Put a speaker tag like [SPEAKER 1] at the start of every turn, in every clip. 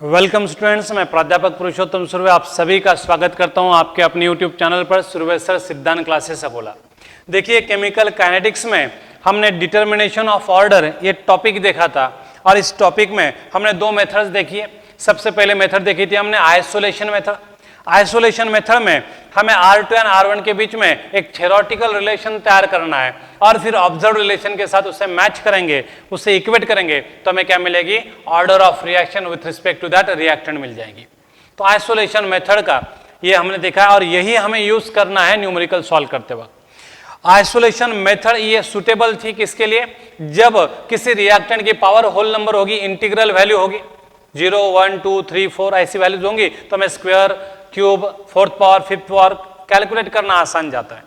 [SPEAKER 1] Welcome students, मैं प्राध्यापक पुरुषोत्तम सुर्वे आप सभी का स्वागत करता हूं आपके अपने यूट्यूब चैनल पर सुर्वे सर सिद्धांत क्लासेस अकोला। देखिए, केमिकल काइनेटिक्स में हमने डिटर्मिनेशन ऑफ ऑर्डर ये टॉपिक देखा था और इस टॉपिक में हमने दो मेथड्स देखी है। सबसे पहले मेथड देखी थी हमने आइसोलेशन मेथड। आइसोलेशन मेथड में हमें R2 एंड R1 के बीच में एक थ्योरेटिकल रिलेशन तैयार करना है और फिर ऑब्जर्व रिलेशन के साथ उसे मैच करेंगे, उसे इक्वेट करेंगे तो हमें क्या मिलेगी, order of reaction with respect to that reactant मिल जाएगी। तो आइसोलेशन मेथड का ये हमने देखा है और यही हमें यूज करना है न्यूमेरिकल सॉल्व करते वक्त। आइसोलेशन मेथड ये सुटेबल थी किसके लिए, जब किसी रिएक्टेंट की पावर होल नंबर होगी, इंटीग्रल वैल्यू होगी 0, 1, 2, 3, 4 ऐसी वैल्यूज होंगी तो हमें square, cube, fourth power, fifth power calculate करना आसान जाता है।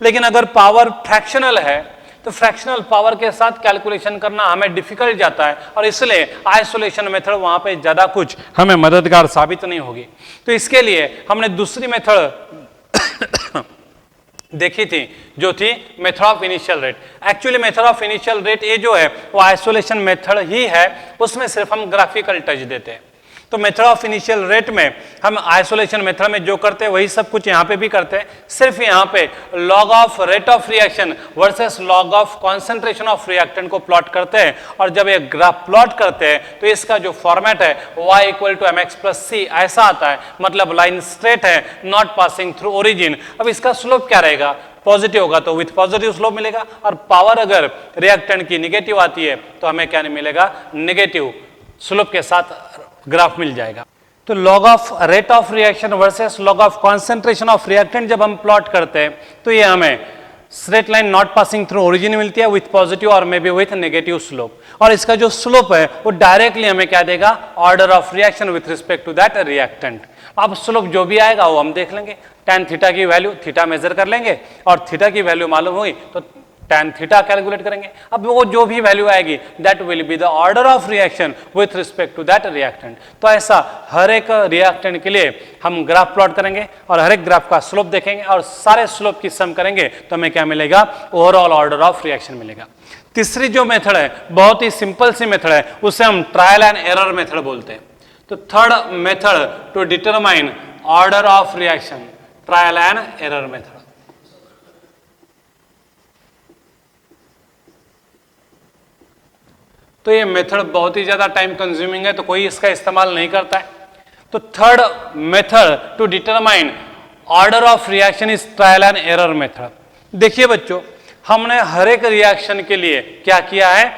[SPEAKER 1] लेकिन अगर पावर फ्रैक्शनल है तो फ्रैक्शनल पावर के साथ कैलकुलेशन करना हमें डिफिकल्ट जाता है और इसलिए आइसोलेशन मेथड वहां पे ज्यादा कुछ हमें मददगार साबित नहीं होगी। तो इसके लिए हमने दूसरी मेथड देखी थी जो थी method of initial rate. Actually method of initial rate ये जो है वो आइसोलेशन मेथड ही है, उसमें सिर्फ हम ग्राफिकल टच देते हैं। तो मेथड ऑफ इनिशियल रेट में हम आइसोलेशन मेथड में जो करते हैं वही सब कुछ यहाँ पे भी करते हैं, सिर्फ यहाँ पे log of rate of reaction versus log of concentration of reactant को प्लॉट करते हैं। और जब ये ग्राफ प्लॉट करते हैं तो इसका जो फॉर्मेट है y = mx+c ऐसा आता है, मतलब लाइन स्ट्रेट है, नॉट पासिंग थ्रू ओरिजिन। अब इसका स्लोप क्या रहेगा, पॉजिटिव होगा तो विथ पॉजिटिव स्लोप मिलेगा और पावर अगर रिएक्टेंट की निगेटिव आती है तो हमें क्या नहीं मिलेगा, नेगेटिव स्लोप के साथ ग्राफ मिल जाएगा। तो log of rate of reaction versus log of concentration of reactant जब हम प्लॉट करते हैं तो ये हमें straight line not passing through origin मिलती है विथ पॉजिटिव और may be with negative slope. और इसका जो स्लोप है वो डायरेक्टली हमें क्या देगा, order of reaction with respect to that reactant. अब स्लोप जो भी आएगा वो हम देख लेंगे, tan थीटा की वैल्यू थीटा मेजर कर लेंगे और थीटा की वैल्यू मालूम हुई तो tan थीटा कैलकुलेट करेंगे। अब वो जो भी वैल्यू आएगी that will be the order of reaction with respect to that reactant. तो ऐसा हर एक रिएक्टेंट के लिए हम ग्राफ प्लॉट करेंगे और हर एक ग्राफ का स्लोप देखेंगे और सारे स्लोप की सम करेंगे तो हमें क्या मिलेगा, ओवरऑल ऑर्डर ऑफ रिएक्शन मिलेगा। तीसरी जो मेथड है बहुत ही सिंपल सी मेथड है, उसे हम ट्रायल एंड एरर मेथड बोलते हैं। तो third method to determine order of reaction, trial and error method. तो ये मेथड बहुत ही ज्यादा टाइम कंज्यूमिंग है तो कोई इसका इस्तेमाल नहीं करता है। तो third method to determine order of reaction is trial and error method. देखिए बच्चों, हमने हर एक रिएक्शन के लिए क्या किया है,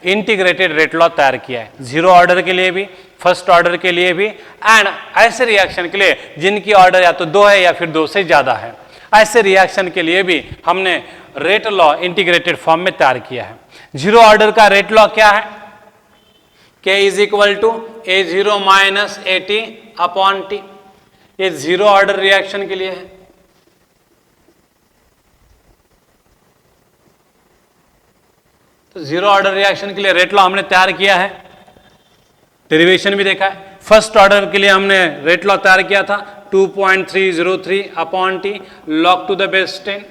[SPEAKER 1] इंटीग्रेटेड रेट लॉ तैयार किया है, जीरो ऑर्डर के लिए भी, फर्स्ट ऑर्डर के लिए भी एंड ऐसे रिएक्शन के लिए जिनकी ऑर्डर या तो 2 है या फिर 2 से ज्यादा है, ऐसे रिएक्शन के लिए भी हमने रेट लॉ इंटीग्रेटेड फॉर्म में तैयार किया है। जीरो ऑर्डर का रेट लॉ क्या है, K = A0 - AT/T। ये जीरो ऑर्डर रिएक्शन के लिए है। तो जीरो ऑर्डर रिएक्शन के लिए रेट लॉ हमने तैयार किया है, डेरिवेशन भी देखा है। फर्स्ट ऑर्डर के लिए हमने रेट लॉ तैयार किया था 2.303/T log to the base 10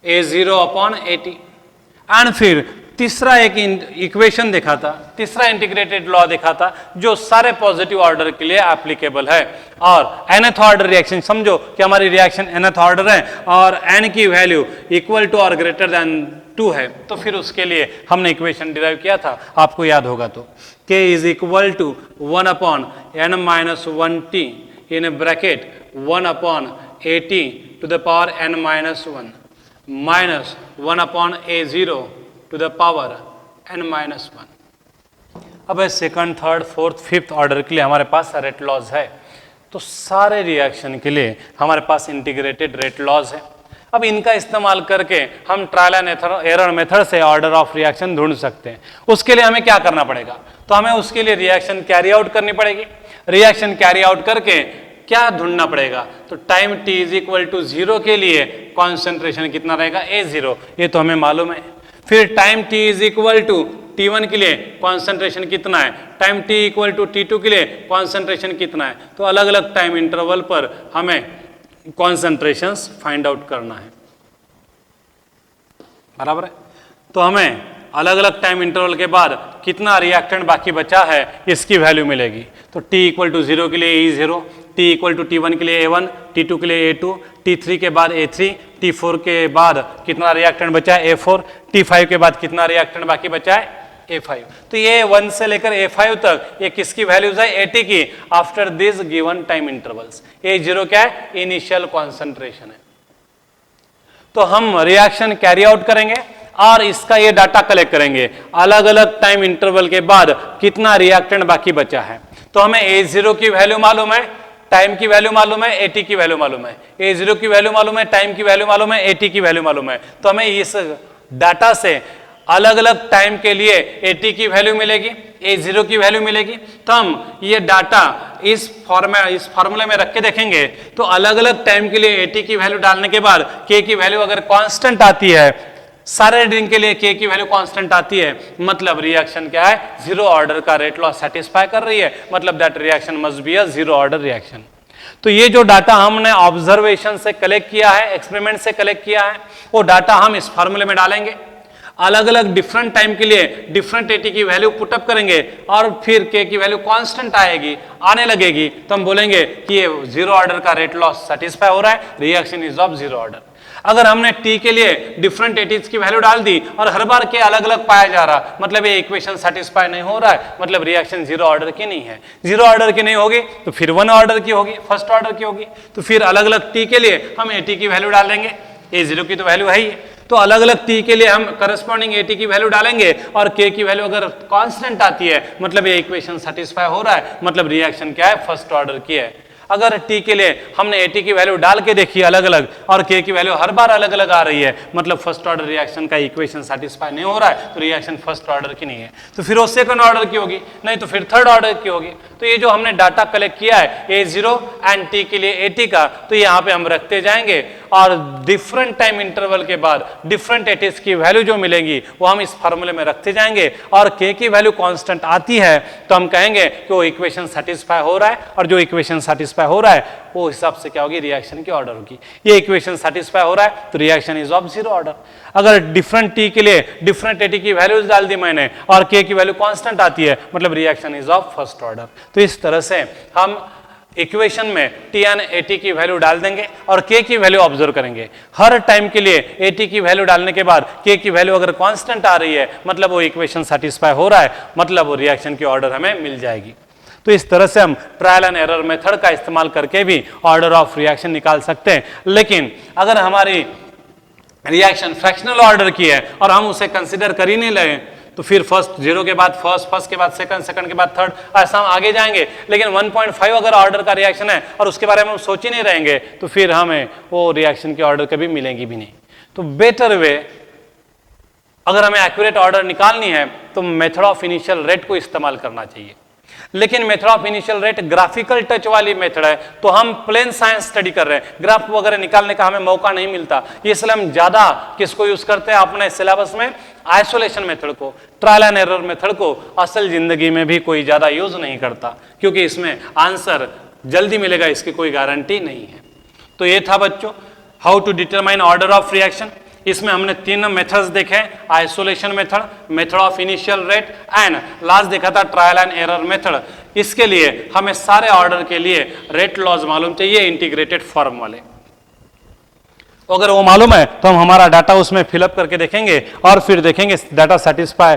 [SPEAKER 1] A0/AT। And फिर तीसरा एक इक्वेशन देखा था, तीसरा इंटीग्रेटेड लॉ देखा था जो सारे पॉजिटिव ऑर्डर के लिए एप्लीकेबल है। और nth ऑर्डर रिएक्शन, समझो कि हमारी रिएक्शन nth ऑर्डर है और n की वैल्यू इक्वल टू और ग्रेटर देन 2 है, तो फिर उसके लिए हमने इक्वेशन डिराइव किया था, आपको याद होगा तो K = 1/n-1t in bracket 1/AT to the power n-1 minus 1/A0 to the power n-1। अब second, third, fourth, fifth order के लिए हमारे पास रेट लॉज है, तो सारे रिएक्शन के लिए हमारे पास इंटीग्रेटेड रेट लॉज है। अब इनका इस्तेमाल करके हम ट्रायल एंड एरर मेथड से ऑर्डर ऑफ रिएक्शन ढूंढ सकते हैं। उसके लिए हमें क्या करना पड़ेगा, तो हमें उसके लिए रिएक्शन कैरी आउट करनी पड़ेगी। रिएक्शन कैरी आउट करके क्या ढूंढना पड़ेगा, तो टाइम t = 0 के लिए कॉन्सेंट्रेशन कितना रहेगा, A0, ये तो हमें मालूम है। फिर टाइम t = T1 के लिए कॉन्सेंट्रेशन कितना है, टाइम t = T2 के लिए कॉन्सेंट्रेशन कितना है। तो अलग अलग टाइम इंटरवल पर हमें कॉन्सेंट्रेशंस फाइंड आउट करना है, बराबर है। तो हमें अलग अलग टाइम इंटरवल के बाद कितना रिएक्टेंट बाकी बचा है इसकी वैल्यू मिलेगी। तो t इक्वल टू 0 के लिए E0, t equal to T1 के लिए A1, T2 के लिए A2, T3 के बाद A3, T4 के बाद कितना रिएक्टेंट बचा है A4, T5 के बाद कितना रिएक्टेंट बाकी बचा है A5। तो ये 1 से लेकर A5 तक ये किसकी वैल्यूज है AT की after this given time intervals. A0 क्या है इनिशियल कॉन्सेंट्रेशन है। तो हम रिएक्शन कैरी आउट करेंगे और इसका ये डाटा कलेक्ट करेंगे अलग अलग टाइम इंटरवल के बाद कितना रिएक्टेंट बाकी बचा है। तो हमें A0 की वैल्यू मालूम है, टाइम की वैल्यू मालूम है, AT की वैल्यू मालूम है। A0 की वैल्यू मालूम है, टाइम की वैल्यू मालूम है, AT की वैल्यू मालूम है। तो हमें इस डाटा से अलग अलग टाइम के लिए AT की वैल्यू मिलेगी, A0 की वैल्यू मिलेगी। तो हम ये डाटा इस फॉर्मूले में रख के देखेंगे तो अलग अलग टाइम के लिए AT की वैल्यू डालने के बाद K की वैल्यू अगर कांस्टेंट आती है, सारे रीडिंग के लिए K की वैल्यू कांस्टेंट आती है, मतलब रिएक्शन क्या है जीरो ऑर्डर का रेट लॉ सेटिस्फाई कर रही है, मतलब that reaction must be a zero order reaction. तो ये जो डाटा हमने ऑब्जर्वेशन से कलेक्ट किया है, एक्सपेरिमेंट से कलेक्ट किया है, वो डाटा हम इस फॉर्मूले में डालेंगे, अलग अलग डिफरेंट टाइम के लिए डिफरेंट AT की वैल्यू पुटअप करेंगे और फिर K की वैल्यू कांस्टेंट आएगी, आने लगेगी, तो हम बोलेंगे कि ये जीरो ऑर्डर का रेट लॉस सेटिस्फाई हो रहा है, reaction is of zero order. अगर हमने T के लिए डिफरेंट ATs की वैल्यू डाल दी और हर बार K अलग अलग पाया जा रहा, मतलब ये इक्वेशन सेटिस्फाई नहीं हो रहा है, मतलब रिएक्शन जीरो ऑर्डर की नहीं है। जीरो ऑर्डर की नहीं होगी तो फिर वन ऑर्डर की होगी, फर्स्ट ऑर्डर की होगी। तो फिर अलग अलग T के लिए हम AT की वैल्यू डाल देंगे, A0 की तो वैल्यू है ही, तो अलग अलग T के लिए हम करस्पॉन्डिंग AT की वैल्यू डालेंगे और K की वैल्यू अगर कांस्टेंट आती है मतलब ये इक्वेशन सेटिस्फाई हो रहा है, मतलब रिएक्शन क्या है फर्स्ट ऑर्डर की है। अगर T के लिए हमने AT की वैल्यू डाल के देखी अलग अलग और K की वैल्यू हर बार अलग अलग आ रही है, मतलब फर्स्ट ऑर्डर रिएक्शन का इक्वेशन सेटिस्फाई नहीं हो रहा है, तो रिएक्शन फर्स्ट ऑर्डर की नहीं है, तो फिर वो सेकंड ऑर्डर की होगी, नहीं तो फिर थर्ड ऑर्डर की होगी। तो ये जो हमने डाटा कलेक्ट किया है A0 एंड T के लिए AT का, तो यहाँ पे हम रखते जाएंगे और डिफरेंट टाइम इंटरवल के बाद डिफरेंट ATs की वैल्यू जो मिलेंगी वो हम इस फॉर्मूले में रखते जाएंगे और K की वैल्यू कांस्टेंट आती है तो हम कहेंगे कि वो इक्वेशन सेटिस्फाई हो रहा है, और जो इक्वेशन सेटिस्फाई हो रहा है वो हिसाब से क्या होगी रिएक्शन की ऑर्डर होगी। ये इक्वेशन सेटिस्फाई हो रहा है तो reaction is of zero order. अगर डिफरेंट T के लिए डिफरेंट AT की वैल्यूज डाल दी मैंने और K की वैल्यू कांस्टेंट आती है, मतलब reaction is of first order. तो इस तरह से हम इक्वेशन में T एंड AT की वैल्यू डाल देंगे और K की वैल्यू ऑब्जर्व करेंगे। हर टाइम के लिए AT की वैल्यू डालने के बाद K की वैल्यू अगर कांस्टेंट आ रही है मतलब वो इक्वेशन सेटिस्फाई हो रहा है, मतलब वो रिएक्शन की ऑर्डर हमें मिल जाएगी। तो इस तरह से हम ट्रायल एंड एरर मेथड का इस्तेमाल करके भी ऑर्डर ऑफ रिएक्शन निकाल सकते हैं। लेकिन अगर हमारी रिएक्शन फ्रैक्शनल ऑर्डर की है और हम उसे कंसिडर कर ही नहीं रहे तो फिर फर्स्ट जीरो के बाद फर्स्ट, फर्स्ट के बाद सेकंड, सेकंड के बाद थर्ड, ऐसा हम आगे जाएंगे। लेकिन 1.5 अगर ऑर्डर का रिएक्शन है और उसके बारे में हम सोच ही नहीं रहेंगे तो फिर हमें वो रिएक्शन की ऑर्डर कभी मिलेंगी भी नहीं। तो बेटर वे, अगर हमें एक्यूरेट ऑर्डर निकालनी है तो मेथड ऑफ इनिशियल रेट को इस्तेमाल करना चाहिए। लेकिन method of initial rate graphical touch वाली मेथड है, तो हम प्लेन साइंस स्टडी कर रहे हैं, ग्राफ वगैरह निकालने का हमें मौका नहीं मिलता, इसलिए हम ज्यादा किसको यूज करते हैं अपने सिलेबस में आइसोलेशन मेथड को, ट्रायल एंड एरर मेथड को असल जिंदगी में भी कोई ज्यादा यूज नहीं करता, क्योंकि इसमें आंसर जल्दी मिलेगा इसकी कोई गारंटी नहीं है। तो ये था बच्चों how to determine order of reaction. इसमें हमने तीन मेथड्स देखे, isolation method, method of initial rate and last देखा था ट्रायल एंड एरर मेथड। इसके लिए हमें सारे ऑर्डर के लिए रेट लॉज मालूम चाहिए इंटीग्रेटेड फॉर्म वाले। अगर वो मालूम है तो हम हमारा डाटा उसमें फिलअप करके देखेंगे और फिर देखेंगे डाटा सेटिस्फाई,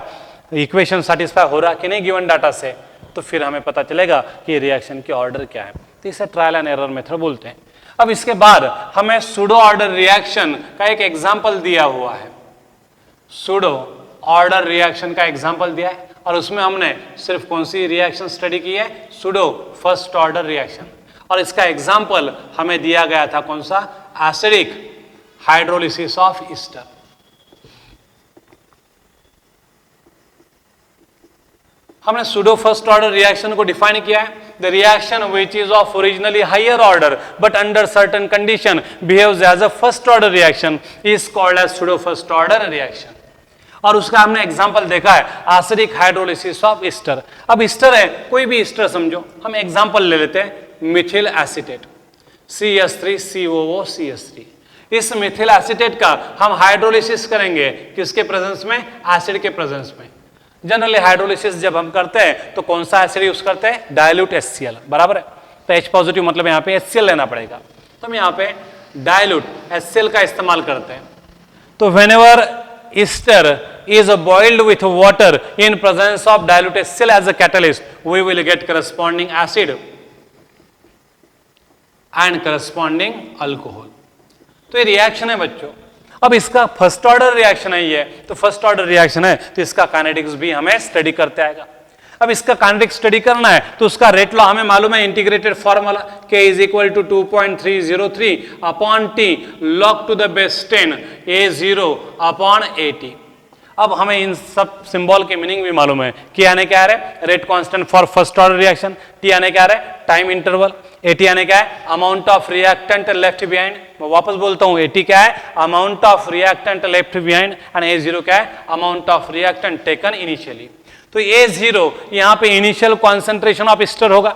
[SPEAKER 1] इक्वेशन सेटिस्फाई हो रहा कि नहीं गिवन डाटा से, तो फिर हमें पता चलेगा कि रिएक्शन की ऑर्डर क्या है। तो इसे ट्रायल एंड एरर मेथड बोलते हैं। अब इसके बाद हमें सूडो ऑर्डर रिएक्शन का एक एग्जाम्पल दिया हुआ है, सूडो ऑर्डर रिएक्शन का एग्जाम्पल दिया है और उसमें हमने सिर्फ कौन सी रिएक्शन स्टडी की है, सूडो फर्स्ट ऑर्डर रिएक्शन। और इसका एग्जाम्पल हमें दिया गया था कौन सा, एसिडिक हाइड्रोलिसिस ऑफ ईस्टर। हमने सूडो फर्स्ट ऑर्डर रिएक्शन को डिफाइन किया है, the reaction which is of originally higher order but under certain condition behaves as a first order reaction is called as pseudo first order reaction. और उसका हमने example देखा है acidic hydrolysis of ester. अब ester है, कोई भी Easter समझो, हम एग्जांपल ले लेते हैं मिथिल एसीटेट CH3COO CH3। इस मिथिल एसीटेट का हम हाइड्रोलिसिस करेंगे किसके प्रेजेंस में? एसिड के प्रेजेंस में। जनरली हाइड्रोलिसिस जब हम करते हैं तो कौन सा एसिड यूज करते हैं? डाइल्यूट HCl, बराबर है। तो H पॉजिटिव मतलब यहाँ पे HCl लेना पड़ेगा, तो हम यहाँ पे डाइल्यूट HCl का इस्तेमाल करते हैं। तो whenever ester is boiled with water in presence of dilute HCl as a catalyst, we will get corresponding acid and corresponding alcohol। तो ये रिएक्शन है बच्चों। अब इसका फर्स्ट ऑर्डर रिएक्शन है ये, तो फर्स्ट ऑर्डर रिएक्शन है तो इसका काइनेटिक्स भी हमें स्टडी करते आएगा। अब इसका काइनेटिक्स स्टडी करना है तो उसका रेट लॉ हमें मालूम है, integrated formula K is equal to 2.303 upon T log to the base 10 A0 upon AT। अब हमें इन सब सिंबल के मीनिंग भी मालूम है। K आने क्या है? Rate constant for first order reaction. T आने क्या है? Time interval. AT आने क्या है? Amount of reactant left behind. मैं वापस बोलता हूं, AT क्या है? Amount of reactant left behind, and A0 क्या है? Amount of reactant taken initially. तो A0 यहाँ पे इनिशियल कॉन्सेंट्रेशन ऑफ एस्टर होगा।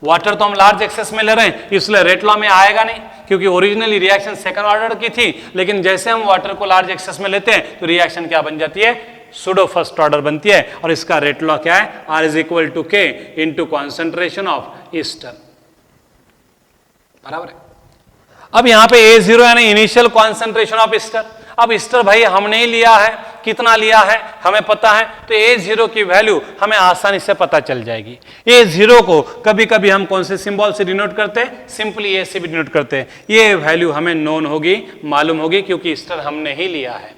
[SPEAKER 1] वाटर तो हम लार्ज एक्सेस में ले रहे हैं इसलिए रेट लॉ में आएगा नहीं, क्योंकि ओरिजिनली रिएक्शन सेकंड ऑर्डर की थी, लेकिन जैसे हम वाटर को लार्ज एक्सेस में लेते हैं तो रिएक्शन क्या बन जाती है? सूडो फर्स्ट ऑर्डर बनती है। और इसका रेट लॉ क्या है? R is equal to K into concentration of ester, बराबर है। अब यहाँ पे A0 यानी इनिशियल कॉन्सेंट्रेशन ऑफ एस्टर। अब एस्टर भाई हमने ही लिया है, कितना लिया है हमें पता है, तो A0 की वैल्यू हमें आसानी से पता चल जाएगी। A0 को कभी कभी हम कौन से सिंबल से डिनोट करते हैं? सिंपली A से भी डिनोट करते हैं। ये वैल्यू हमें नोन होगी, मालूम होगी, क्योंकि एस्टर हमने ही लिया है।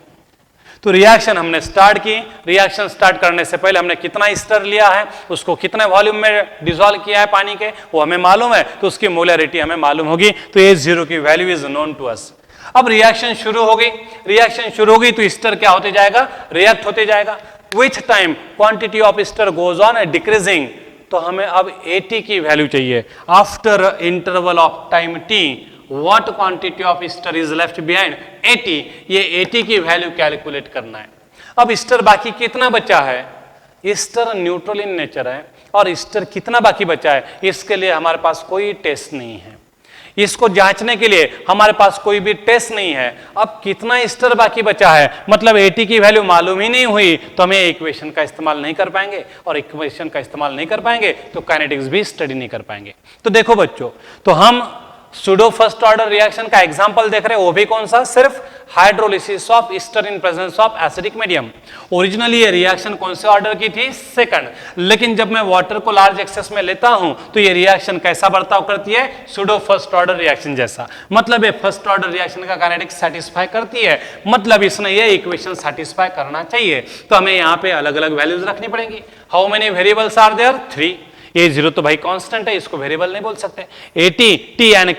[SPEAKER 1] तो रिएक्शन हमने स्टार्ट की। रिएक्शन स्टार्ट करने से पहले हमने कितना एस्टर लिया है, उसको कितने वॉल्यूम में डिसॉल्व किया है पानी के, वो हमें मालूम है, तो उसकी मोलरिटी हमें मालूम होगी। तो A0 की value is known to us. अब रिएक्शन शुरू हो गई। रिएक्शन शुरू हो गई तो एस्टर क्या होते जाएगा? रिएक्ट होते जाएगा। With time quantity of ester goes on decreasing. तो हमें अब AT की वैल्यू चाहिए। After interval of time T what quantity of ester is left behind? AT। ये AT की वैल्यू कैलकुलेट करना है। अब एस्टर बाकी कितना बचा है? एस्टर न्यूट्रल इन नेचर है, और एस्टर कितना बाकी बचा है इसके लिए हमारे पास कोई टेस्ट नहीं है। इसको जांचने के लिए हमारे पास कोई भी टेस्ट नहीं है। अब कितना एस्टर बाकी बचा है, मतलब AT की वैल्यू मालूम ही नहीं हुई, तो हमें इक्वेशन का इस्तेमाल नहीं कर पाएंगे, और इक्वेशन का इस्तेमाल नहीं कर पाएंगे तो काइनेटिक्स भी स्टडी नहीं कर पाएंगे। तो देखो बच्चों, तो हम सूडो फर्स्ट ऑर्डर रिएक्शन का एग्जांपल देख रहे हैं, वो भी कौन सा? सिर्फ hydrolysis of ester in presence of acidic medium. Originally ये रिएक्शन कौन से ऑर्डर की थी? सेकंड। लेकिन जब मैं वाटर को लार्ज एक्सेस में लेता हूं तो ये रिएक्शन कैसा बर्ताव करती है? सूडो फर्स्ट ऑर्डर रिएक्शन जैसा। मतलब ये फर्स्ट ऑर्डर रिएक्शन का काइनेटिक्स सेटिस्फाई करती है, मतलब इसने ये इक्वेशन सेटिस्फाई करना चाहिए। तो हमें यहाँ पे अलग अलग वैल्यूज रखनी पड़ेंगी। How many variables are there? 3। A0 तो भाई कांस्टेंट है, इसको वेरिएबल नहीं बोल सकते। AT, T एंड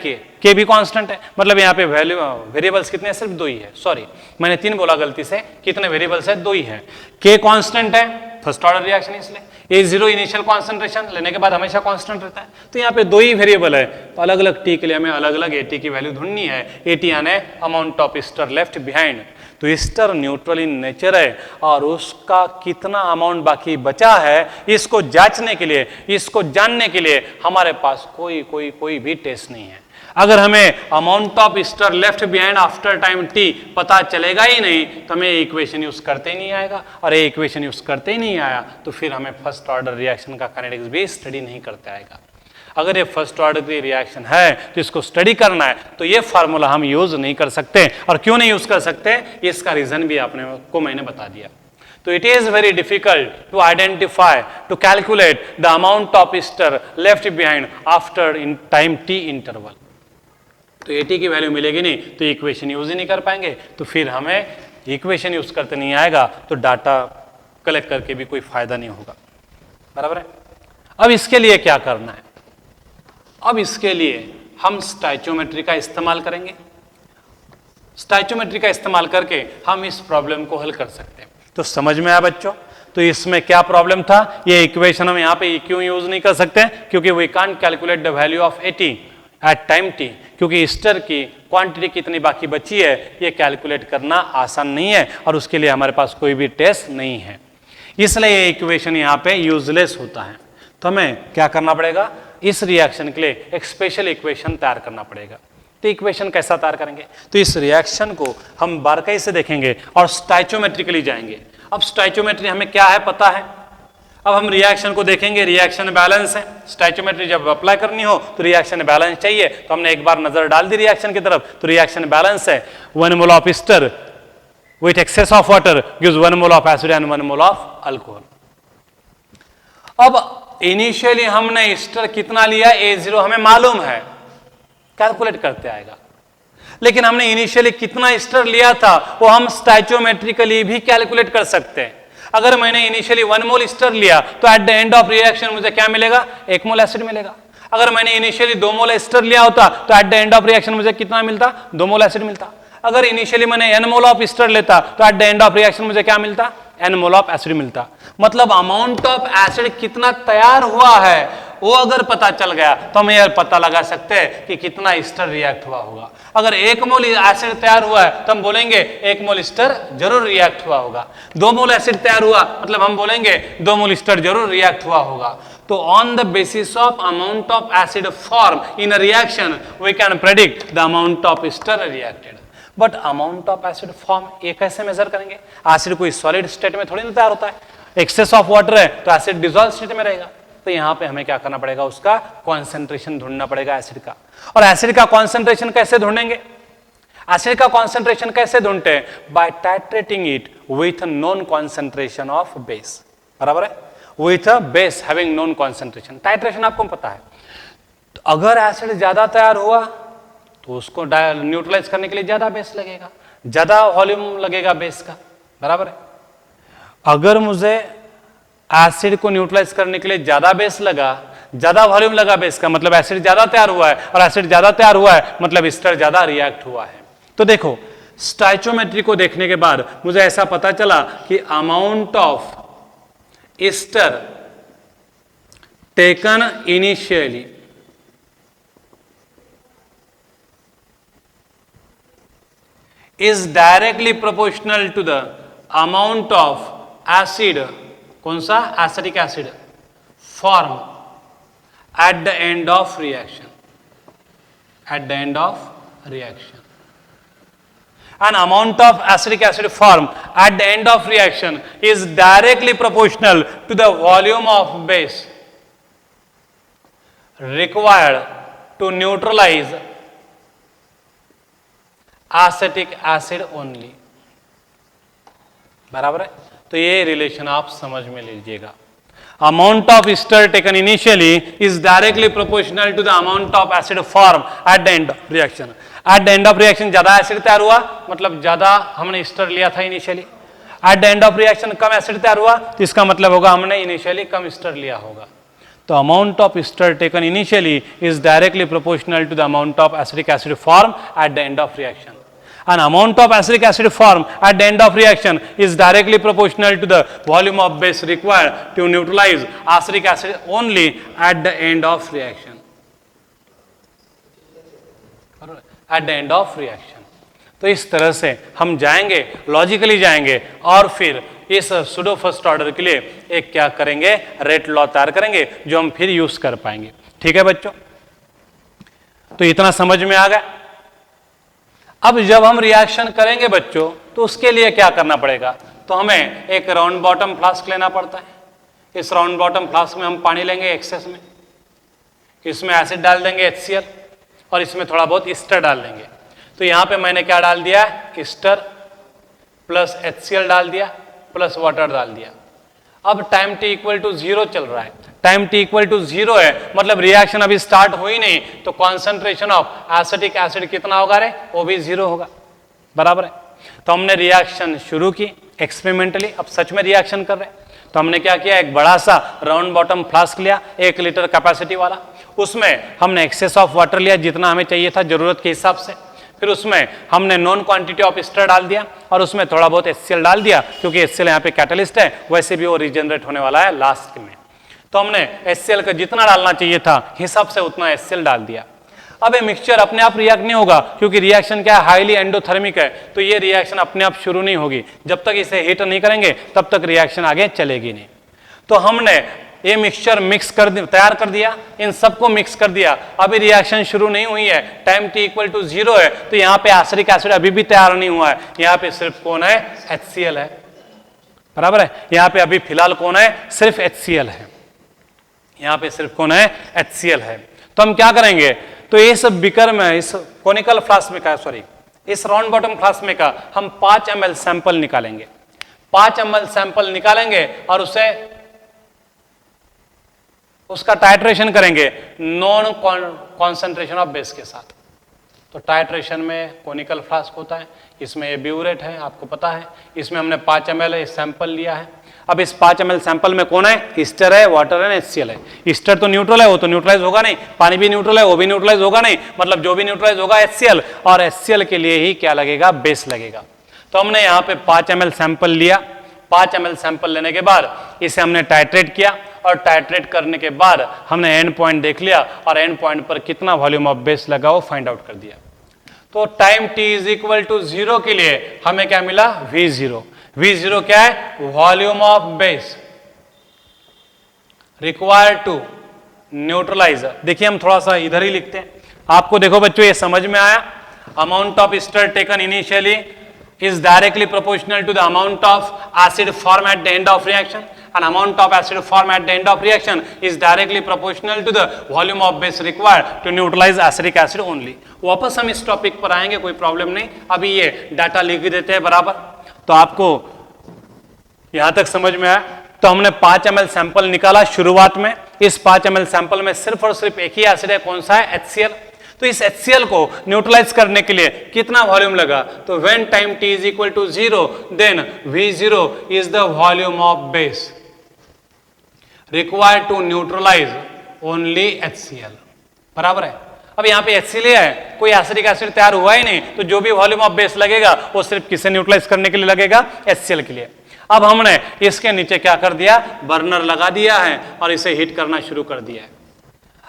[SPEAKER 1] K भी कांस्टेंट है, मतलब यहाँ पे वैल्यू वेरिएबल्स कितने? सिर्फ 2 ही है। सॉरी, मैंने 3 बोला गलती से। कितने वेरिएबल्स है? 2 ही है। K कांस्टेंट है, फर्स्ट ऑर्डर रिएक्शन इसलिए। A0 इनिशियल कॉन्सेंट्रेशन लेने के बाद हमेशा कांस्टेंट रहता है, तो यहाँ पे 2 ही वेरिएबल है। तो अलग अलग T के लिए हमें अलग अलग AT की वैल्यू ढूंढनी है। AT यानी amount of ester left behind. तो एस्टर न्यूट्रल इन नेचर है, और उसका कितना अमाउंट बाकी बचा है इसको जांचने के लिए, इसको जानने के लिए हमारे पास कोई भी टेस्ट नहीं है। अगर हमें amount of ester left behind after time T पता चलेगा ही नहीं तो हमें इक्वेशन यूज करते ही नहीं आएगा, और ये इक्वेशन यूज करते ही नहीं आया तो फिर हमें फर्स्ट ऑर्डर रिएक्शन का काइनेटिक्स भी स्टडी नहीं करते आएगा। अगर ये फर्स्ट ऑर्डर की रिएक्शन है तो इसको स्टडी करना है, तो ये फार्मूला हम यूज नहीं कर सकते। और क्यों नहीं यूज कर सकते, इसका रीजन भी आपने को मैंने बता दिया। तो it is very difficult to identify, to calculate the amount of ester left behind after in time T interval. तो AT की वैल्यू मिलेगी नहीं तो इक्वेशन यूज ही नहीं कर पाएंगे, तो फिर हमें इक्वेशन यूज करते नहीं आएगा तो डाटा कलेक्ट करके भी कोई फायदा नहीं होगा, बराबर है। अब इसके लिए क्या करना है? अब इसके लिए हम स्टोइचियोमेट्री का इस्तेमाल करेंगे। स्टोइचियोमेट्री का इस्तेमाल करके हम इस प्रॉब्लम को हल कर सकते हैं। तो समझ में आया बच्चों? तो इसमें क्या प्रॉब्लम था, ये इक्वेशन हम यहाँ पे क्यों यूज नहीं कर सकते? क्योंकि we can't calculate the value of AT at time T, क्योंकि एस्टर की क्वांटिटी कितनी बाकी बची है ये कैलकुलेट करना आसान नहीं है, और उसके लिए हमारे पास कोई भी टेस्ट नहीं है, इसलिए ये इक्वेशन यहाँ पे यूजलेस होता है। तो हमें क्या करना पड़ेगा? इस रिएक्शन के लिए एक स्पेशल इक्वेशन तैयार करना पड़ेगा। तो इक्वेशन कैसा तैयार करेंगे? तो इस रिएक्शन को हम बारीकी से देखेंगे और स्टोइचियोमेट्रिकली जाएंगे। अब स्टोइचियोमेट्री हमें क्या है पता है। अब हम रिएक्शन को देखेंगे, रिएक्शन बैलेंस है। स्टोइचियोमेट्री जब अप्लाई करनी हो तो रिएक्शन बैलेंस चाहिए, तो हमने एक बार नजर डाल दी रिएक्शन की तरफ, तो रिएक्शन बैलेंस है 1 mole of Easter with access of water gives 1 mole of acid and 1 mole of alcohol. अब इनिशियली हमने ईस्टर कितना लिया A0 हमें मालूम है, कैलकुलेट करते आएगा, लेकिन हमने इनिशियली कितना ईस्टर लिया था वो हम स्टोइचियोमेट्रिकली भी कैलकुलेट कर सकते हैं। अगर मैंने इनिशियली 1 मोल ईस्टर लिया तो at the end of reaction मुझे क्या मिलेगा? 1 मोल एसिड मिलेगा। अगर मैंने इनिशियली 2 मोल ईस्टर लिया होता तो at the end of reaction मुझे कितना मिलता? 2 मोल एसिड मिलता। अगर इनिशियली मैंने n मोल ऑफ ईस्टर लेता तो at the end of reaction मुझे क्या मिलता? n मोल ऑफ एसिड मिलता। मतलब अमाउंट ऑफ एसिड कितना तैयार हुआ है वो अगर पता चल गया तो हम यह पता लगा सकते हैं कि कितना ईस्टर रिएक्ट हुआ होगा। अगर 1 मोल एसिड तैयार हुआ है तो हम बोलेंगे 1 मोल ईस्टर जरूर रिएक्ट हुआ होगा। 2 मोल एसिड तैयार हुआ मतलब हम बोलेंगे 2 मोल ईस्टर जरूर रिएक्ट हुआ होगा। तो on the basis of amount of acid form in a reaction we can predict the amount of ester reacted. But amount of acid form ये कैसे मेजर करेंगे? एसिड कोई सॉलिड स्टेट में थोड़ी ना तैयार होता है, एक्सेस ऑफ वाटर है तो एसिड डिसॉल्व स्टेट में रहेगा। तो यहां पे हमें क्या करना पड़ेगा? उसका कॉन्सेंट्रेशन ढूंढना पड़ेगा एसिड का। और एसिड का कॉन्सेंट्रेशन कैसे ढूंढेंगे? एसिड का कॉन्सेंट्रेशन कैसे ढूंढते हैं? By titrating it with known concentration of base. बराबर है, with a base having known concentration. Titration आपको पता है। तो अगर एसिड ज्यादा तैयार हुआ तो उसको न्यूट्रलाइज करने के लिए ज्यादा बेस लगेगा, ज्यादा वॉल्यूम लगेगा बेस का। बराबर है। अगर मुझे एसिड को न्यूट्रलाइज करने के लिए ज्यादा बेस लगा, ज्यादा वॉल्यूम लगा बेस का, मतलब एसिड ज्यादा तैयार हुआ है, और एसिड ज्यादा तैयार हुआ है मतलब ईस्टर ज्यादा रिएक्ट हुआ है। तो देखो स्टोइचियोमेट्री को देखने के बाद मुझे ऐसा पता चला कि amount of ester taken initially is directly proportional to the amount of acid, कौन सा? Acetic acid form at the end of reaction, at the end of reaction. An amount of acetic acid form at the end of reaction is directly proportional to the volume of base required to neutralize acetic acid only. बराबर है। तो ये relation आप समझ में लीजिएगा। Amount of ester taken initially is directly proportional to the amount of acid form at the end of reaction. At the end of reaction ज्यादा acid तैयार हुआ मतलब ज्यादा हमने ईस्टर लिया था initially. At the end of reaction कम acid तैयार हुआ तो इसका मतलब होगा हमने इनिशियली कम ईस्टर लिया होगा। तो amount of ester taken initially is directly proportional to the amount of acidic acid form at the end of reaction. An amount of acetic acid form at the end of reaction is directly proportional to the volume of base required to neutralize acetic acid only at the end of reaction. At the end of reaction. तो इस तरह से हम जाएंगे, logically जाएंगे और फिर इस सुडो फर्स्ट ऑर्डर के लिए एक क्या करेंगे? रेट लॉ तैयार करेंगे जो हम फिर यूज कर पाएंगे। ठीक है बच्चों, तो इतना समझ में आ गया। अब जब हम रिएक्शन करेंगे बच्चों तो उसके लिए क्या करना पड़ेगा? तो हमें एक राउंड बॉटम फ्लास्क लेना पड़ता है। इस राउंड बॉटम फ्लास्क में हम पानी लेंगे एक्सेस में, इसमें एसिड डाल देंगे HCl और इसमें थोड़ा बहुत ईस्टर डाल देंगे। तो यहाँ पे मैंने क्या डाल दिया? ईस्टर प्लस HCl डाल दिया प्लस वाटर डाल दिया। अब टाइम t इक्वल टू 0 चल रहा है। टाइम t इक्वल टू 0 है मतलब रिएक्शन अभी स्टार्ट हुई नहीं, तो कॉन्सेंट्रेशन ऑफ एसिटिक एसिड कितना होगा रे? वो भी 0 होगा। बराबर है। तो हमने रिएक्शन शुरू की एक्सपेरिमेंटली, अब सच में रिएक्शन कर रहे हैं। तो हमने क्या किया? एक बड़ा सा राउंड बॉटम फ्लास्क लिया 1 लीटर कैपेसिटी वाला, उसमें हमने एक्सेस ऑफ वाटर लिया जितना हमें चाहिए था जरूरत के हिसाब से। फिर उसमें हमने नॉन क्वांटिटी ऑफ ईस्टर डाल दिया और उसमें थोड़ा बहुत HCl डाल दिया, क्योंकि HCl यहाँ पे कैटलिस्ट है, वैसे भी वो रिजनरेट होने वाला है लास्ट में। तो हमने HCl का जितना डालना चाहिए था हिसाब से उतना HCl डाल दिया। अब ये मिक्सचर अपने आप रिएक्ट नहीं होगा, क्योंकि रिएक्शन क्या है? हाईली एंडोथर्मिक है। तो ये रिएक्शन अपने आप शुरू नहीं होगी, जब तक इसे हीट नहीं करेंगे तब तक रिएक्शन आगे चलेगी नहीं। तो हमने ये मिक्सचर तैयार कर दिया, इन सबको मिक्स कर दिया, अभी रिएक्शन शुरू नहीं हुई है, टाइम t इक्वल टू 0 है, तो यहाँ पे एसिडिक एसिड अभी भी तैयार नहीं हुआ है, यहाँ पे सिर्फ कौन है, HCl है, बराबर है। यहाँ पे अभी फिलहाल कौन है, सिर्फ HCl है, यहाँ पे सिर्फ कौन है, HCl है। तो हम क्या करेंगे, तो इस बिकर में, इस कोनिकल फ्लास्क में का, सॉरी इस राउंड बॉटम फ्लास्क में का हम 5 ml सैंपल निकालेंगे, 5 ml सैंपल निकालेंगे और उसका टाइट्रेशन करेंगे नॉन कॉन्सेंट्रेशन ऑफ बेस के साथ। तो टाइट्रेशन में कोनिकल फ्लास्क होता है, इसमें ये ब्यूरेट है, आपको पता है, इसमें हमने 5 ml सैंपल लिया है। अब इस 5 ml सैंपल में कौन है, ईस्टर है, वाटर है, HCl है। ईस्टर तो न्यूट्रल है, वो तो न्यूट्रलाइज होगा नहीं, पानी भी न्यूट्रल है, वो भी न्यूट्रलाइज होगा नहीं, मतलब जो भी न्यूट्रलाइज होगा HCl, और HCl के लिए ही क्या लगेगा, बेस लगेगा। तो हमने यहाँ पे 5 ml सैंपल लिया, 5 ml सैंपल लेने के बाद इसे हमने टाइट्रेट किया, और टाइट्रेट करने के बाद हमने एंड पॉइंट देख लिया, और एंड पॉइंट पर कितना वॉल्यूम ऑफ बेस लगा वो फाइंड आउट कर दिया। तो time t is equal to 0 के लिए हमें क्या मिला, V0। V0 क्या है, volume of base required to neutralize. देखिए हम थोड़ा सा इधर ही लिखते हैं, आपको देखो बच्चों ये समझ में आया, amount of ester taken initially is directly proportional to the amount of acid formed at the end of reaction, and amount of acid formed at the end of reaction is directly proportional to the volume of base required to neutralize acetic acid only। वापस हम इस topic पर आएंगे, कोई problem नहीं, अभी ये data लिख देते हैं बराबर। तो आपको यहां तक समझ में आया। तो हमने 5 ml सैंपल निकाला शुरुआत में, इस 5 ml सैंपल में सिर्फ और सिर्फ एक ही एसिड है, कौन सा है, HCl। तो इस HCl को न्यूट्रलाइज करने के लिए कितना वॉल्यूम लगा, तो when time t is equal to 0 then V0 is the volume of base required to neutralise only HCl, बराबर है। अब यहाँ पे HCl है, कोई एसिडिक एसिड तैयार हुआ ही नहीं, तो जो भी वॉल्यूम ऑफ बेस लगेगा वो सिर्फ किसे न्यूट्रलाइज करने के लिए लगेगा, HCl के लिए। अब हमने इसके नीचे क्या कर दिया, बर्नर लगा दिया है और इसे हीट करना शुरू कर दिया है।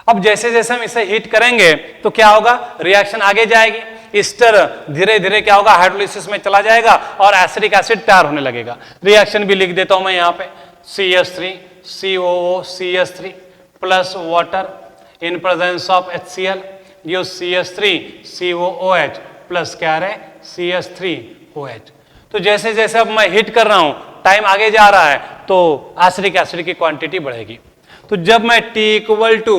[SPEAKER 1] अब जैसे जैसे हम इसे हीट करेंगे तो क्या होगा, रिएक्शन आगे जाएगी, ईस्टर धीरे धीरे क्या होगा, हाइड्रोलिसिस में चला जाएगा और एसिडिक एसिड तैयार होने लगेगा। रिएक्शन भी लिख देता हूं मैं यहाँ पे, CH3 COO CH3 plus water in presence of HCl gives CH3 COOH plus क्या है, CH3OH। तो जैसे जैसे अब मैं हीट कर रहा हूं, टाइम आगे जा रहा है, तो एसिडिक एसिड की क्वांटिटी बढ़ेगी। तो जब मैं t इक्वल टू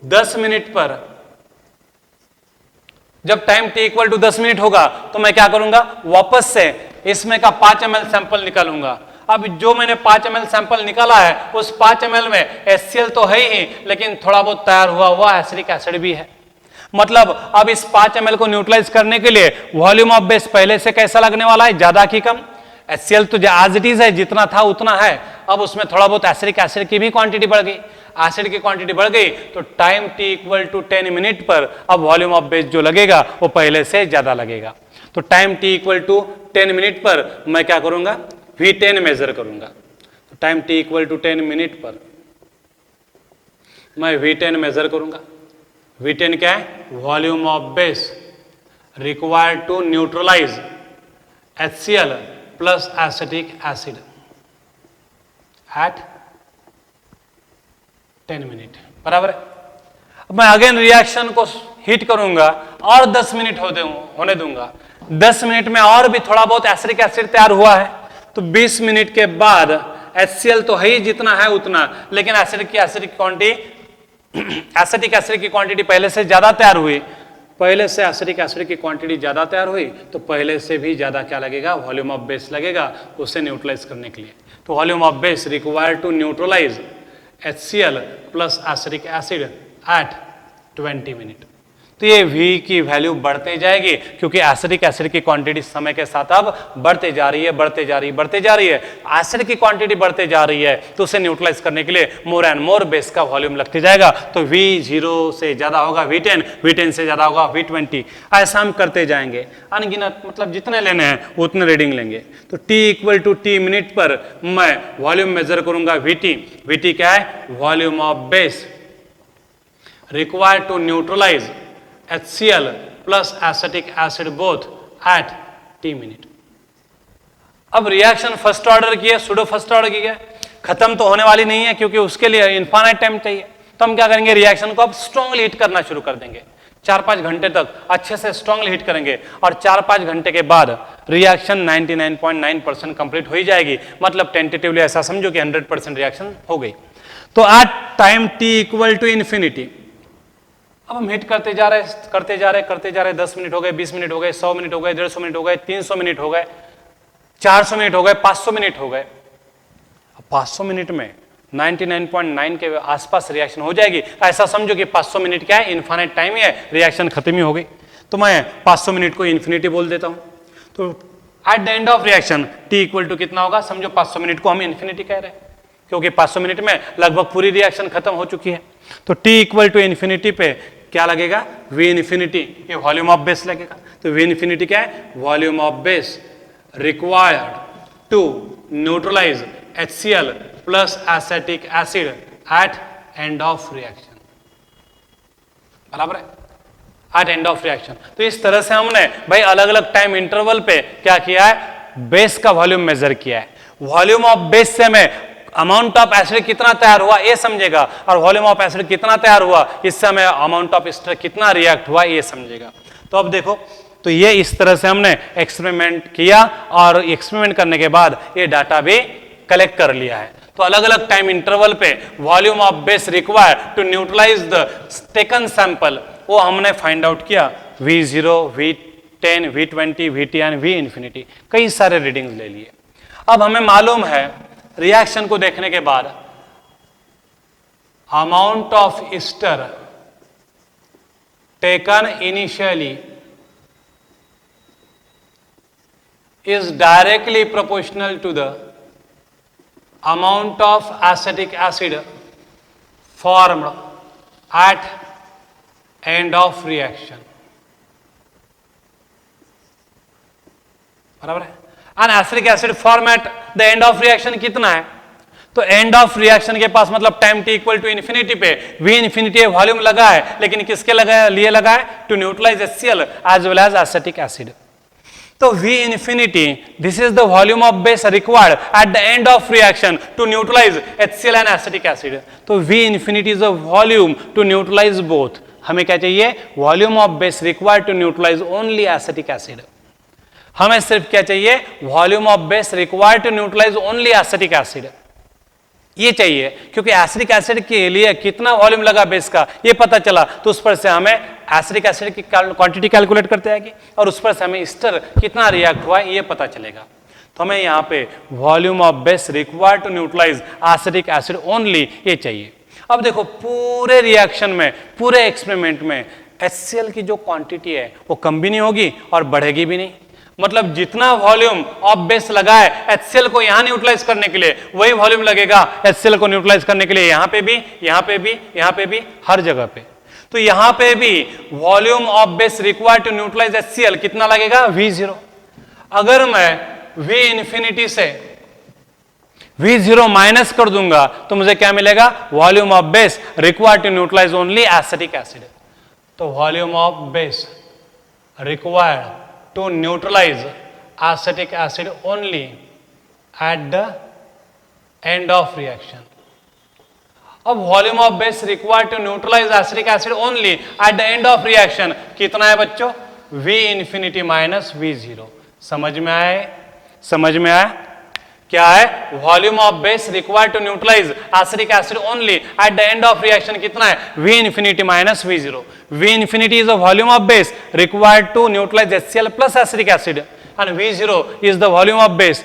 [SPEAKER 1] 10 मिनट पर, जब time t equal to 10 minute होगा तो मैं क्या करूंगा, वापस से इसमें का 5 ml सैंपल निकालूंगा। अब जो मैंने 5 ml सैंपल निकाला है, उस 5 ml में HCl तो है ही, लेकिन थोड़ा बहुत तैयार हुआ एसिडिक एसिड भी है। मतलब अब इस 5 ml को न्यूट्रलाइज करने के लिए वॉल्यूम ऑफ बेस पहले से कैसा लगने वाला है, ज्यादा की कम। HCl तो एज इट इज है, जितना था उतना है, अब उसमें थोड़ा बहुत एसिडिक एसिड की भी क्वांटिटी बढ़ गई। एसिड की क्वांटिटी बढ़ गई तो time t equal to 10 minute पर अब वॉल्यूम ऑफ बेस जो लगेगा वो पहले से ज्यादा लगेगा। तो time t equal to 10 minute पर मैं क्या करूंगा, V10 मेजर करूंगा। तो time t equal to 10 minute पर मैं V10 मेजर करूंगा। V10 क्या है, volume of base required to neutralize HCl plus acetic acid at 10 minute, बराबर है। अब मैं अगेन रिएक्शन को हीट करूंगा और 10 मिनट होने दूंगा। 10 मिनट में और भी थोड़ा बहुत एसिडिक एसिड तैयार हुआ है, तो 20 मिनट के बाद HCl तो है ही जितना है उतना, लेकिन एसिडिक एसिड की क्वांटिटी पहले से ज्यादा तैयार हुई, पहले से एसिडिक एसिड की क्वांटिटी ज्यादा तैयार हुई, तो पहले से भी ज्यादा क्या लगेगा, वॉल्यूम ऑफ बेस लगेगा उसे न्यूट्रलाइज करने के लिए। तो volume of base required to neutralize HCl plus acidic acid at 20 minute. तो ये V की वैल्यू बढ़ते जाएगी, क्योंकि एसिडिक एसिड की क्वांटिटी समय के साथ अब बढ़ते जा रही है। एसिड की क्वांटिटी बढ़ते जा रही है, तो उसे न्यूट्रलाइज करने के लिए मोर एंड मोर बेस का वॉल्यूम लगते जाएगा। तो V0 से ज्यादा होगा V10, V10 से ज्यादा होगा V20, ऐसा हम करते जाएंगे। अनगिनत, मतलब जितने लेने हैं उतने रीडिंग लेंगे। तो t equal to t minute पर मैं वॉल्यूम मेजर करूंगा VT क्या है, volume of base required to neutralize HCl plus acetic acid both at t minute. अब रिएक्शन फर्स्ट ऑर्डर की है, सुडो फर्स्ट ऑर्डर की है, खत्म तो होने वाली नहीं है क्योंकि उसके लिए इनफाइनाइट टाइम चाहिए। तो हम क्या करेंगे, रिएक्शन को अब स्ट्रांगली हीट करना शुरू कर देंगे। 4-5 घंटे तक अच्छे से स्ट्रांगली हीट करेंगे और 4-5 घंटे के बाद रिएक्शन 99.9% कंप्लीट हो ही जाएगी। मतलब टेंटेटिवली ऐसा समझो कि 100% रिएक्शन हो गई। तो at time t equal to infinity अब हम हिट करते जा रहे 10 मिनट हो गए, 20 मिनट हो गए, 100 मिनट हो गए, 150 मिनट हो गए, 300 मिनट हो गए, 400 मिनट हो गए, 500 मिनट हो गए। 500 मिनट में 99.9 के आसपास रिएक्शन हो जाएगी। ऐसा समझो कि 500 मिनट क्या है, इनफाइनाइट टाइम ही है, रिएक्शन खत्म ही हो गई। तो मैं 500 मिनट को इन्फिनिटी बोल देता हूं। तो at the end of reaction t equal to कितना होगा, समझो 500 मिनट को हम इन्फिनिटी कह रहे हैं क्योंकि 500 मिनट में लगभग पूरी रिएक्शन खत्म हो चुकी है। तो t इक्वल टू इन्फिनिटी पे क्या लगेगा, v इन्फिनिटी, ये वॉल्यूम ऑफ बेस लगेगा। तो v इन्फिनिटी क्या है, volume of base required to neutralize HCl plus acetic acid at end of reaction, बराबर है, एट एंड ऑफ रिएक्शन। तो इस तरह से हमने भाई अलग अलग टाइम इंटरवल पे क्या किया है, बेस का वॉल्यूम मेजर किया है। वॉल्यूम ऑफ बेस से हमें अमाउंट ऑफ एसिड कितना तैयार हुआ ये समझेगा, और वॉल्यूम ऑफ एसिड कितना तैयार हुआ इससे हमें अमाउंट ऑफ एस्टर कितना रिएक्ट हुआ ये समझेगा। तो अब देखो, तो ये इस तरह से हमने एक्सपेरिमेंट किया और एक्सपेरिमेंट करने के बाद ये डाटा भी कलेक्ट कर लिया है। तो अलग अलग टाइम इंटरवल पे volume of base required to neutralize the taken sample वो हमने फाइंड आउट किया, V0, V10, V20, V10 and V infinity, कई सारे रीडिंग्स ले लिए। अब हमें मालूम है रिएक्शन को देखने के बाद amount of ester taken initially is directly proportional to the amount of acetic acid formed at end of reaction, बराबर है। And acetic acid form at the end of reaction कितना है, तो एंड ऑफ रिएक्शन के पास मतलब time t equal to infinity पे V infinity volume लगा है, लेकिन किसके लिए लगा है, to neutralize HCl as well as acetic acid. तो V infinity, this is the volume of base required at the end of reaction to neutralize HCl and acetic acid. तो V infinity is the volume to neutralize both. हमें क्या चाहिए, volume of base required to neutralize only acetic acid. हमें सिर्फ क्या चाहिए, volume of base required to neutralize only acetic acid. ये चाहिए क्योंकि एसिडिक एसिड के लिए कितना वॉल्यूम लगा बेस का ये पता चला, तो उस पर से हमें एसिडिक एसिड की क्वांटिटी कैलकुलेट करते आएगी और उस पर से हमें एस्टर कितना रिएक्ट हुआ है ये पता चलेगा। तो हमें यहाँ पे volume of base required to neutralize acidic acid only ये चाहिए। अब देखो पूरे रिएक्शन में, पूरे एक्सपेरिमेंट में HCl की जो क्वांटिटी है वो कम भी नहीं होगी और बढ़ेगी भी नहीं। मतलब जितना वॉल्यूम ऑफ बेस लगा है HCl को यहां न्यूट्रलाइज करने के लिए, वही वॉल्यूम लगेगा HCl को न्यूट्रलाइज करने के लिए यहां पे भी, यहां पे भी, यहां पे भी, हर जगह पे। तो यहां पे भी volume of base required to neutralize HCl कितना लगेगा, V0। अगर मैं V इन्फिनिटी से V0 माइनस कर दूंगा तो मुझे क्या मिलेगा, volume of base required to neutralise only acetic acid. तो volume of base required to neutralize acetic acid only at the end of reaction. अब volume of base required to neutralize acetic acid only at the end of reaction कितना है बच्चों, V infinity minus V0। समझ में आए, समझ में आया क्या है, volume of base required to neutralise acetic acid only at the end of reaction कितना है, V infinity minus V0। V infinity is the volume of base required to neutralize HCl plus acetic acid and V0 is the volume of base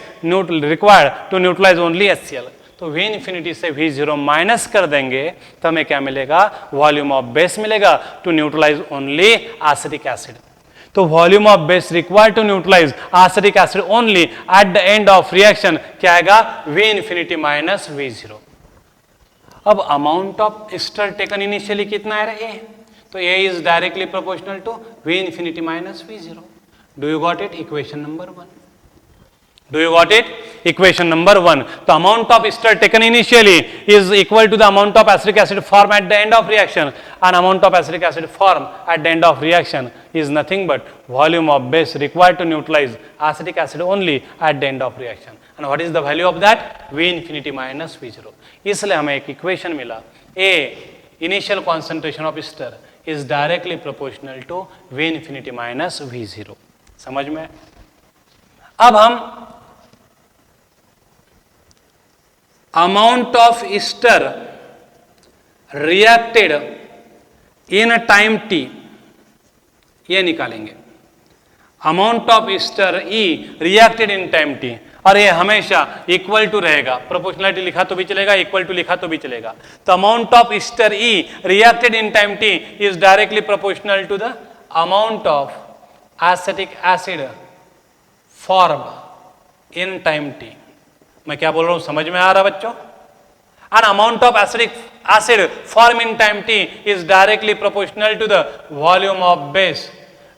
[SPEAKER 1] required to neutralize only HCl। तो V infinity से V0 minus कर देंगे तो हमें क्या मिलेगा, volume of base मिलेगा to neutralise only acetic acid. तो volume of base required to neutralise acetic acid only at the end of reaction क्या आएगा, V infinity माइनस V0। अब amount of ester taken initially कितना आ रहा है, तो A is directly proportional to V infinity minus V0। Do you got it? Equation number 1। Do you got it? Equation number 1. The amount of ester taken initially is equal to the amount of acetic acid formed at the end of reaction, and amount of acetic acid formed at the end of reaction is nothing but volume of base required to neutralize acetic acid only at the end of reaction. And what is the value of that? V infinity minus V0. इसलिए हमें एक equation मिला, A initial concentration of ester is directly proportional to V infinity minus V0. समझ में? अब हम amount of ester reacted in a time t ये निकालेंगे. Amount of ester E reacted in time t, और ये हमेशा इक्वल टू रहेगा. प्रोपोर्शनलिटी लिखा तो भी चलेगा, इक्वल टू लिखा तो भी चलेगा. तो amount of ester E reacted in time t is directly proportional to the amount of acetic acid formed in time t. मैं क्या बोल रहा हूं, समझ में आ रहा बच्चों? An amount of acetic acid formed in time t is directly proportional to the volume of base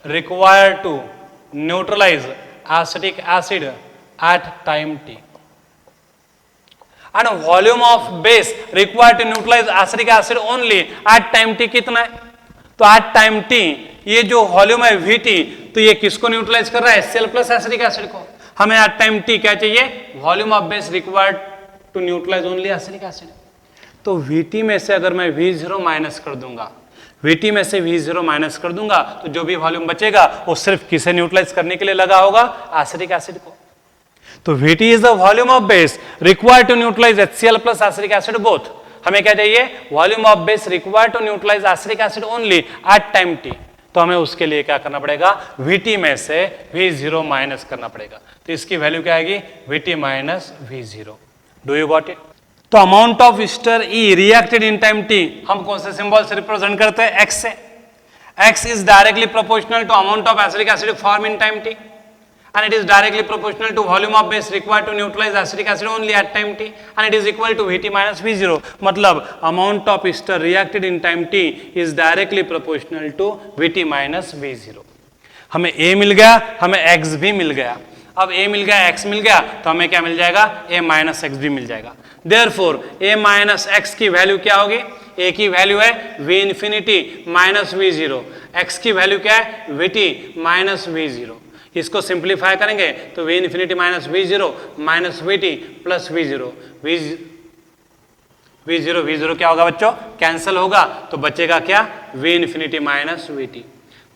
[SPEAKER 1] required to neutralize acetic acid at time t. And volume of base required to neutralize acetic acid only at time t कितना है? तो at time t ये जो volume है Vt, तो ये किसको neutralise कर रहा है? HCl प्लस एसिटिक एसिड को. हमें एट टाइम t क्या चाहिए? Volume of base required to neutralise only acetic acid. तो Vt में से अगर मैं V0 माइनस कर दूंगा, Vt में से V0 माइनस कर दूंगा, तो जो भी वॉल्यूम बचेगा वो सिर्फ किसे न्यूट्रलाइज करने के लिए लगा होगा? एसिटिक एसिड को. तो Vt is the volume of base required to neutralize HCl plus acetic acid both. हमें क्या चाहिए? Volume of base required to neutralise acetic acid only at time t. तो हमें उसके लिए क्या करना पड़ेगा? Vt में से V0 माइनस करना पड़ेगा. तो इसकी वैल्यू क्या आएगी? Vt minus V0. Do you got it? तो amount of ester E reacted in time t हम कौन से सिंबल से रिप्रेजेंट करते हैं? x से. x is directly proportional to amount of acetic acid form in time t, and it is directly proportional to volume of base required to neutralize acetic acid only at time t, and it is equal to Vt minus V0. मतलब amount of ester reacted in time t is directly proportional to Vt minus V0. हमें A मिल गया, हमें X भी मिल गया. अब A मिल गया, X मिल गया, तो हमें क्या मिल जाएगा? A minus X भी मिल जाएगा. Therefore A minus X की वैल्यू क्या होगी? A की वैल्यू है V infinity minus V0. X की वैल्यू क्या है? Vt minus V0. इसको सिंप्लीफाई करेंगे तो V infinity minus V0 minus Vt plus V0. V0 क्या होगा बच्चों? कैंसिल होगा, तो बचेगा क्या? V infinity minus Vt.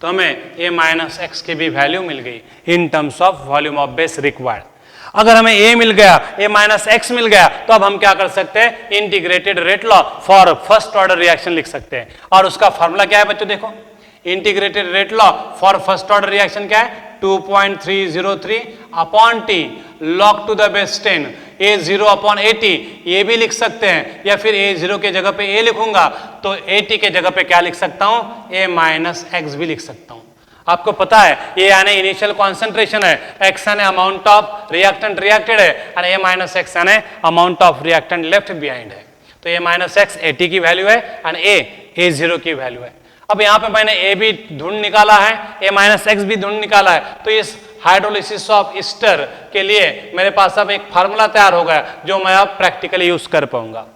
[SPEAKER 1] तो हमें A माइनस एक्स की भी वैल्यू मिल गई in terms of volume of base required. अगर हमें A मिल गया, A माइनस एक्स मिल गया, तो अब हम क्या कर सकते हैं? Integrated rate law for first order reaction लिख सकते हैं. और उसका फॉर्मूला क्या है बच्चों? देखो, integrated rate law for first order reaction क्या है? 2.303 upon T log to the base 10 A0 upon AT. ये भी लिख सकते हैं, या फिर A0 के जगह पे A लिखूंगा तो AT के जगह पे क्या लिख सकता हूं? A माइनस एक्स भी लिख सकता हूं. आपको पता है ये यानी इनिशियल कॉन्सेंट्रेशन है, एक्स यानी अमाउंट ऑफ रिएक्टेंट रिएक्टेड है, और A माइनस एक्स यानी amount of reactant left behind है. तो A माइनस एक्स AT की वैल्यू है और A0 की वैल्यू है. अब यहाँ पे मैंने A भी ढूंढ निकाला है, A माइनस एक्स भी ढूंढ निकाला है. तो इस हाइड्रोलिसिस ऑफ ईस्टर के लिए मेरे पास अब एक फार्मूला तैयार हो गया जो मैं अब प्रैक्टिकली यूज कर पाऊंगा.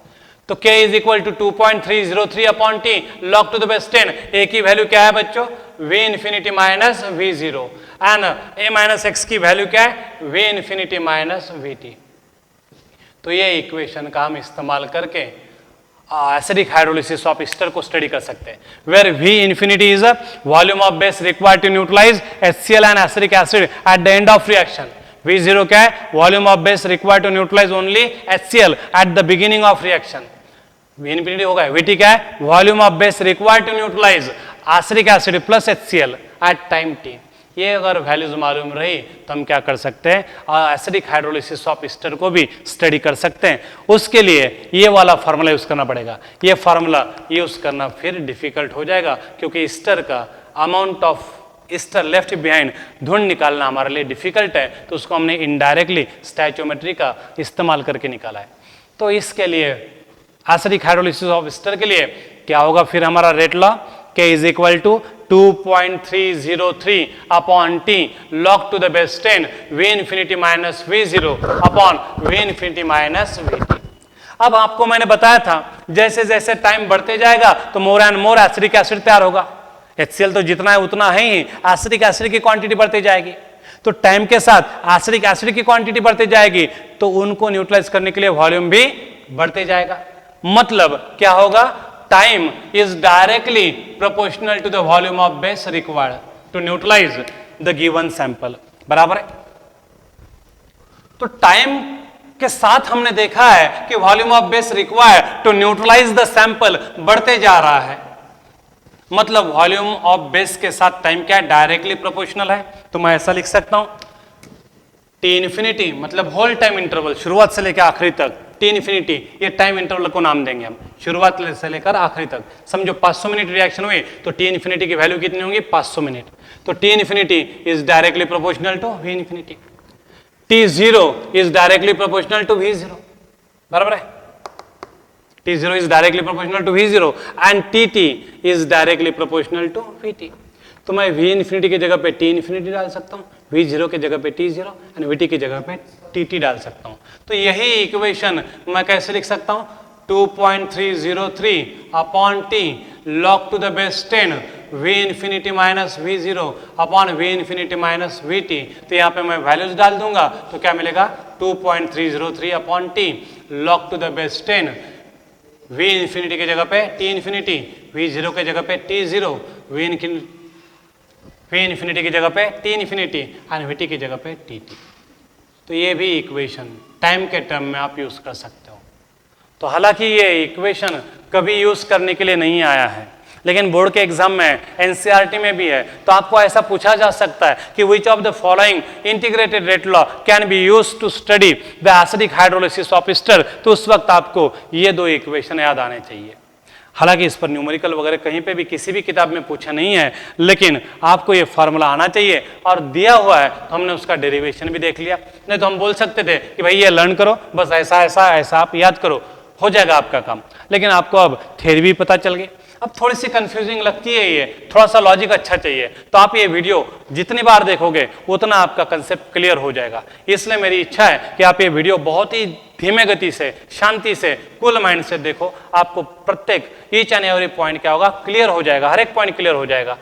[SPEAKER 1] तो K is equal to 2.303 upon T log to the base 10. A की वैल्यू क्या है बच्चों? V infinity minus V0. And A minus x की वैल्यू क्या है? V infinity minus Vt. तो ये इक्वेशन का हम इस्तेमाल करके एसिडिक हाइड्रोलिसिस ऑफ ईस्टर को स्टडी कर सकते हैं. Where V infinity is a volume of base required to neutralize HCl and acetic acid at the end of reaction. V0 क्या है? Volume of base required to neutralize only HCl at the beginning of reaction. V infinity होगा. Vt क्या है? Volume of base required to neutralize acetic acid plus HCl at time t. ये अगर values मालूम रही तो हम क्या कर सकते हैं? एसिडिक हाइड्रोलिसिस ऑफ ईस्टर को भी स्टडी कर सकते हैं. उसके लिए ये वाला फार्मूला यूज करना पड़ेगा. ये फार्मूला यूज करना फिर डिफिकल्ट हो जाएगा क्योंकि ईस्टर का amount of Easter left behind ढूंढ निकालना हमारे लिए डिफिकल्ट है. तो उसको हमने इनडायरेक्टली स्टैचोमेट्री का इस्तेमाल करके निकाला है. तो इसके लिए एसिडिक हाइड्रोलिसिस ऑफ ईस्टर के लिए क्या होगा? फिर हमारा rate law K is equal to 2.303 upon T log to the base 10 V infinity minus V0 upon V infinity minus VT। अब आपको मैंने बताया था जैसे जैसे टाइम बढ़ते जाएगा तो more and more acidic acid तैयार होगा। HCl तो जितना है उतना है ही, एसिडिक एसिड की क्वांटिटी बढ़ती जाएगी। तो टाइम के साथ एसिडिक एसिड की क्वांटिटी बढ़ती जाएगी तो उनको न्यूट्रलाइज करने के लिए वॉल्यूम भी बढ़ते जाएगा। मतलब क्या होगा, time is directly proportional to the volume of base required to neutralize the given sample. बराबर है। तो टाइम के साथ हमने देखा है कि volume of base required to neutralize the sample बढ़ते जा रहा है। मतलब वॉल्यूम ऑफ बेस के साथ टाइम क्या है, डायरेक्टली प्रोपोर्शनल है। तो मैं ऐसा लिख सकता हूं टी इन्फिनिटी मतलब होल टाइम इंटरवल, शुरुआत से लेकर आखिरी तक टी इन्फिनिटी, ये टाइम इंटरवल को नाम देंगे हम, शुरुआत से लेकर आखिरी तक। समझो 500 मिनट रिएक्शन हुए तो टी इन्फिनिटी की वैल्यू कितनी होगी, 500 मिनट। तो T infinity is directly proportional to V infinity. T0 is directly proportional to V0. बराबर है। T0 is directly proportional to V0 and TT is directly proportional to VT. तो मैं V infinity की जगह पे T इंफिनिटी डाल सकता हूँ, V0 की जगह पे T0 और VT की जगह पे TT डाल सकता हूँ। तो यही इक्वेशन मैं कैसे लिख सकता हूँ, 2.303 upon T log to the base 10 V infinity minus V0 upon V infinity minus VT। तो यहाँ पे मैं वैल्यूज डाल दूंगा तो क्या मिलेगा, 2.303 upon T log to the base 10 V infinity की जगह पे T इंफिनिटी, V0 की जगह पे T0, V इंफिनिटी की जगह पे T इंफिनिटी और VT की जगह पे TT। तो ये भी इक्वेशन टाइम के टर्म में आप यूज कर सकते हो। तो हालांकि ये इक्वेशन कभी यूज करने के लिए नहीं आया है, लेकिन बोर्ड के एग्जाम में एनसीईआरटी में भी है। तो आपको ऐसा पूछा जा सकता है कि which of the following integrated rate law can be use to study the acidic hydrolysis of ester. तो उस वक्त आपको ये दो इक्वेशन याद आने चाहिए। हालांकि इस पर न्यूमेरिकल वगैरह कहीं पे भी किसी भी किताब में पूछा नहीं है, लेकिन आपको ये फार्मूला आना चाहिए और दिया हुआ है तो हमने उसका डेरिवेशन भी देख लिया। नहीं तो हम बोल सकते थे कि भाई ये लर्न करो, बस ऐसा ऐसा ऐसा आप याद करो, हो जाएगा आपका काम। लेकिन आपको अब थ्योरी भी पता चल गई। अब थोड़ी सी कंफ्यूजिंग लगती है, ये थोड़ा सा लॉजिक अच्छा चाहिए। तो आप ये वीडियो जितनी बार देखोगे उतना आपका कंसेप्ट क्लियर हो जाएगा। इसलिए मेरी इच्छा है कि आप ये वीडियो बहुत ही धीमे गति से, शांति से, कूल माइंड से देखो। आपको प्रत्येक ईच एंड एवरी पॉइंट क्या होगा, क्लियर हो जाएगा, हर एक पॉइंट क्लियर हो जाएगा।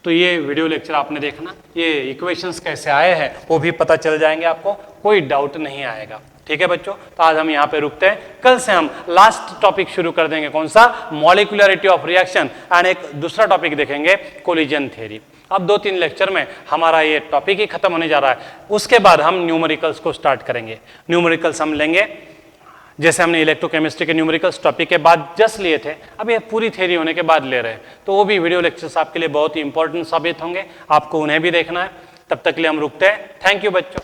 [SPEAKER 1] तो ये वीडियो लेक्चर आपने देखना, ये इक्वेशंस कैसे आए हैं वो भी पता चल जाएंगे, आपको कोई डाउट नहीं आएगा। ठीक है बच्चों, तो आज हम यहाँ पे रुकते हैं। कल से हम लास्ट टॉपिक शुरू कर देंगे, कौन सा, मॉलिक्यूलरिटी ऑफ रिएक्शन, एंड एक दूसरा टॉपिक देखेंगे कोलिजन थ्योरी। अब 2-3 लेक्चर में हमारा ये टॉपिक ही खत्म होने जा रहा है। उसके बाद हम न्यूमेरिकल्स को स्टार्ट करेंगे। न्यूमेरिकल्स हम लेंगे जैसे हमने इलेक्ट्रोकेमिस्ट्री के न्यूमेरिकल्स टॉपिक के बाद जस्ट लिए थे, अब ये पूरी थ्योरी होने के बाद ले रहे हैं। तो वो भी वीडियो लेक्चर्स आपके लिए बहुत ही इंपॉर्टेंट साबित होंगे, आपको उन्हें भी देखना है। तब तक के लिए हम रुकते हैं। थैंक यू बच्चों।